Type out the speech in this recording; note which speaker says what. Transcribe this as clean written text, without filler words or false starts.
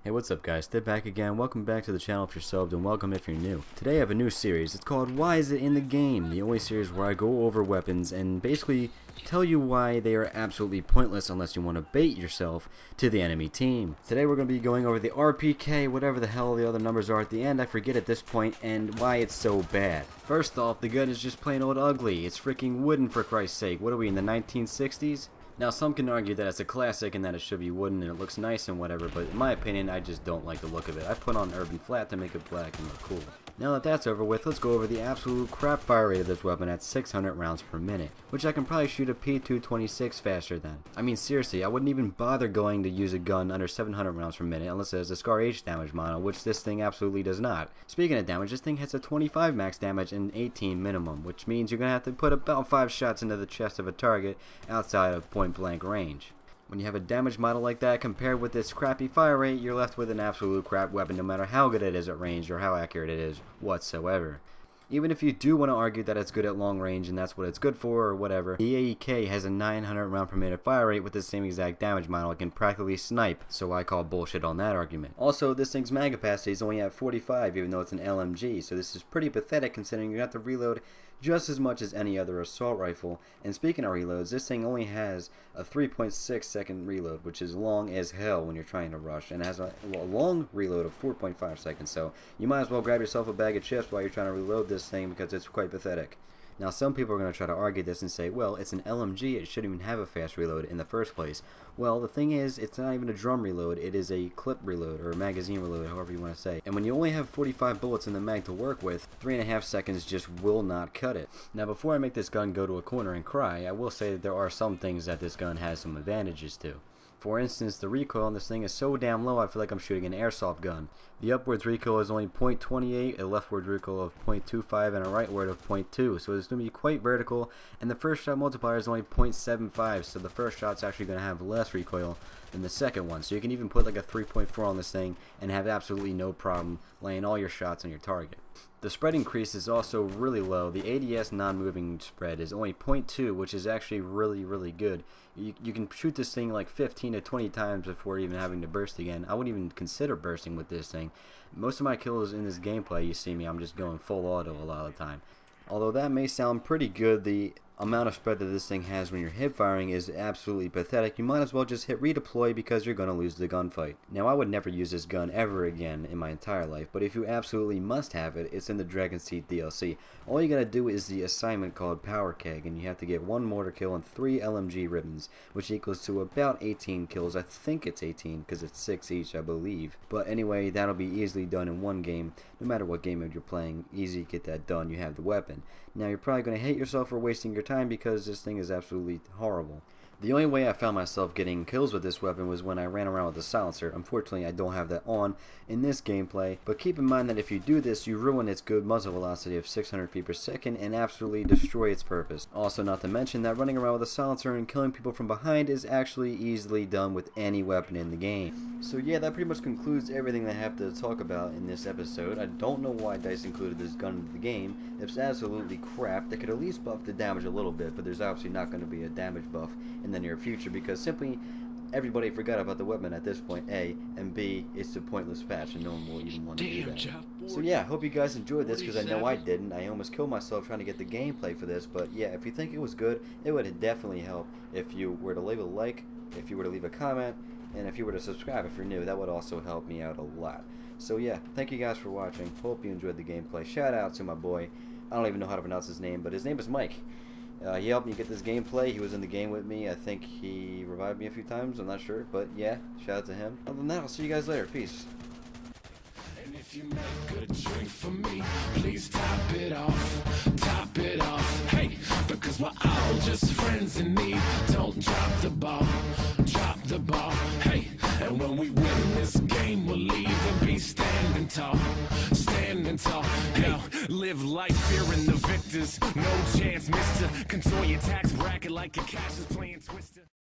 Speaker 1: Hey, what's up guys, Step back again. Welcome back to the channel if you're subbed, and welcome if you're new. Today I have a new series. It's called Why Is It in the Game? The only series where I go over weapons and basically tell you why they are absolutely pointless unless you want to bait yourself to the enemy team. Today we're going to be going over the RPK, whatever the hell the other numbers are at the end, I forget at this point, and why it's so bad. First off, the gun is just plain old ugly. It's freaking wooden, for Christ's sake. What are we, in the 1960s? Now, some can argue that it's a classic and that it should be wooden and it looks nice and whatever, but in my opinion, I just don't like the look of it. I put on urban flat to make it black and look cool. Now that that's over with, let's go over the absolute crap fire rate of this weapon at 600 rounds per minute, which I can probably shoot a P226 faster than. I mean, seriously, I wouldn't even bother going to use a gun under 700 rounds per minute unless it has a Scar H damage model, which this thing absolutely does not. Speaking of damage, this thing hits a 25 max damage and 18 minimum, which means you're going to have to put about 5 shots into the chest of a target outside of point blank range. When you have a damage model like that compared with this crappy fire rate, you're left with an absolute crap weapon no matter how good it is at range or how accurate it is whatsoever. Even if you do want to argue that it's good at long range and that's what it's good for or whatever, the AEK has a 900 round per minute fire rate with the same exact damage model. It can practically snipe, so I call bullshit on that argument. Also, this thing's mag capacity is only at 45 even though it's an LMG, so this is pretty pathetic considering you have to reload just as much as any other assault rifle. And speaking of reloads, this thing only has a 3.6 second reload, which is long as hell when you're trying to rush, and has a long reload of 4.5 seconds, so you might as well grab yourself a bag of chips while you're trying to reload this thing because it's quite pathetic. Now, some people are going to try to argue this and say, well, it's an LMG, it shouldn't even have a fast reload in the first place. Well, the thing is, it's not even a drum reload, it is a clip reload, or a magazine reload, however you want to say. And when you only have 45 bullets in the mag to work with, 3.5 seconds just will not cut it. Now, before I make this gun go to a corner and cry, I will say that there are some things that this gun has some advantages to. For instance, the recoil on this thing is so damn low I feel like I'm shooting an airsoft gun. The upwards recoil is only 0.28, a leftward recoil of 0.25, and a rightward of 0.2, so it's going to be quite vertical, and the first shot multiplier is only 0.75, so the first shot's actually going to have less recoil than the second one, so you can even put like a 3.4 on this thing and have absolutely no problem laying all your shots on your target. The spread increase is also really low. The ADS non-moving spread is only 0.2, which is actually really good. You can shoot this thing like 15 to 20 times before even having to burst again. I wouldn't even consider bursting with this thing. Most of my kills in this gameplay, you see me, I'm just going full auto a lot of the time. Although that may sound pretty good, the amount of spread that this thing has when you're hip firing is absolutely pathetic. You might as well just hit redeploy because you're going to lose the gunfight. Now, I would never use this gun ever again in my entire life, but if you absolutely must have it, it's in the Dragon's Teeth DLC. All you gotta do is the assignment called Power Keg, and you have to get 1 mortar kill and 3 LMG ribbons, which equals to about 18 kills. I think it's 18 because it's 6 each, I believe. But anyway, that'll be easily done in one game. No matter what game mode you're playing, easy to get that done. You have the weapon. Now, you're probably going to hate yourself for wasting your time because this thing is absolutely horrible. The only way I found myself getting kills with this weapon was when I ran around with the silencer. Unfortunately, I don't have that on in this gameplay, but keep in mind that if you do this, you ruin its good muzzle velocity of 600 feet per second and absolutely destroy its purpose. Also, not to mention that running around with a silencer and killing people from behind is actually easily done with any weapon in the game. So yeah, that pretty much concludes everything that I have to talk about in this episode. I don't know why DICE included this gun into the game. It's absolutely crap. They could at least buff the damage a little bit, but there's obviously not going to be a damage buff in the near future because simply everybody forgot about the weapon at this point, A, and B, it's a pointless patch and no one will even want to do that. So yeah, hope you guys enjoyed this because I know I didn't. I almost killed myself trying to get the gameplay for this, but yeah, if you think it was good, it would definitely help if you were to leave a like, if you were to leave a comment, and if you were to subscribe if you're new. That would also help me out a lot. So yeah, thank you guys for watching. Hope you enjoyed the gameplay. Shout out to my boy. I don't even know how to pronounce his name, but his name is Mike. He helped me get this gameplay. He was in the game with me. I think he revived me a few times. I'm not sure, but yeah, shout out to him. Other than that, I'll see you guys later. Peace.
Speaker 2: And if you make a drink for me, please top it off, top it off. Hey, because we're all just friends in need. Don't drop the ball, drop the ball. Hey, and when we win this game, we'll leave and be standing tall, standing tall. Now, live life fearing the victors. No chance, mister. Control your tax bracket like your cash is playing Twister.